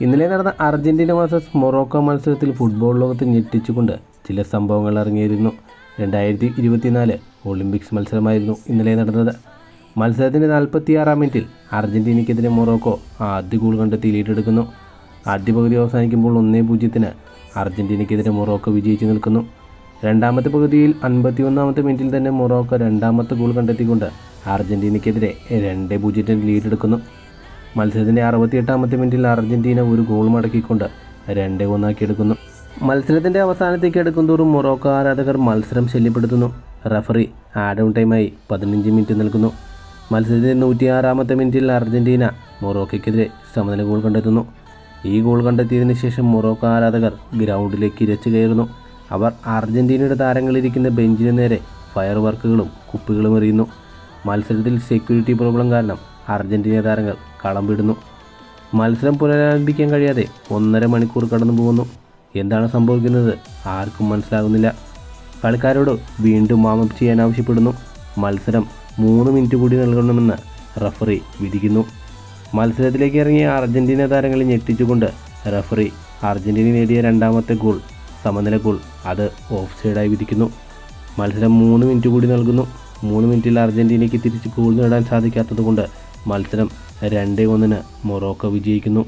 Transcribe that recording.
ഇന്നലെ നടന്ന Argentina versus Morocco മത്സരത്തിൽ ഫുട്ബോൾ ലോകത്ത് ഞെട്ടിച്ചുകൊണ്ട് ചില സംഭവങ്ങൾ ഇറങ്ങിയിരുന്നു. 2024 ഒളിമ്പിക്സ് മത്സരമായിരുന്നു ഇന്നലെ നടന്നത്. മത്സരത്തിൻ്റെ 46-ാം മിനിറ്റിൽ അർജന്റീനയ്ക്കെതിരെ മൊറോക്കോ ആദ്യ ഗോൾ കണ്ടെത്തി ലീഡെടുക്കുന്നു. ആദ്യ പകുതി അവസാനിക്കുമ്പോൾ 1-0 അർജന്റീനയ്ക്കെതിരെ മൊറോക്കോ വിജയിച്ചു നിൽക്കുന്നു. രണ്ടാമത്തെ പകുതിയിൽ 51-ാമത്തെ മിനിറ്റിൽ തന്നെ മൊറോക്കോ രണ്ടാമത്തെ ഗോൾ കണ്ടെത്തിക്കൊണ്ട് അർജന്റീനയ്ക്കെതിരെ 2-0 ലീഡെടുക്കുന്നു. മത്സരത്തിൻ്റെ 68-ാമത്തെ മിനിറ്റിൽ അർജന്റീന ഒരു ഗോൾ മടക്കിക്കൊണ്ട് 2-1 എടുക്കുന്നു. മത്സരത്തിൻ്റെ അവസാനത്തേക്ക് എടുക്കുന്തോറും മൊറോക്കോ ആരാധകർ മത്സരം ശല്യപ്പെടുത്തുന്നു. റഫറി ആഡ് ഓൺ ടൈമായി 15 മിനിറ്റ് നൽകുന്നു. മത്സരത്തിൻ്റെ 106-ാമത്തെ മിനിറ്റിൽ അർജന്റീന മൊറോക്കോയ്ക്കെതിരെ സമനില ഗോൾ കണ്ടെത്തുന്നു. ഈ ഗോൾ കണ്ടെത്തിയതിന് ശേഷം മൊറോക്കോ ആരാധകർ ഗ്രൗണ്ടിലേക്ക് ഇരച്ചു കയറുന്നു. അവർ അർജന്റീനയുടെ താരങ്ങളിരിക്കുന്ന ബെഞ്ചിന് നേരെ ഫയർ വർക്കുകളും കുപ്പികളും എറിയുന്നു. മത്സരത്തിൽ സെക്യൂരിറ്റി പ്രോബ്ലം കാരണം അർജന്റീന താരങ്ങൾ കളം വിടുന്നു. മത്സരം പുനരാരംഭിക്കാൻ കഴിയാതെ 1.5 മണിക്കൂർ കടന്നു പോകുന്നു. എന്താണ് സംഭവിക്കുന്നത് ആർക്കും മനസ്സിലാകുന്നില്ല. കളിക്കാരോട് വീണ്ടും വാമപ്പ് ചെയ്യാൻ ആവശ്യപ്പെടുന്നു. മത്സരം 3 മിനിറ്റ് കൂടി നൽകണമെന്ന് റഫറി വിധിക്കുന്നു. മത്സരത്തിലേക്ക് ഇറങ്ങിയ അർജന്റീന താരങ്ങളെ ഞെട്ടിച്ചുകൊണ്ട് റഫറി അർജന്റീന നേടിയ രണ്ടാമത്തെ ഗോൾ സമനില ഗോൾ അത് ഓഫ് സൈഡായി വിധിക്കുന്നു. മത്സരം 3 മിനിറ്റ് കൂടി നൽകുന്നു. 3 മിനിറ്റിൽ അർജന്റീനയ്ക്ക് തിരിച്ച് ഗോൾ നേടാൻ സാധിക്കാത്തതുകൊണ്ട് മത്സരം 2-1 മൊറോക്കോ വിജയിക്കുന്നു.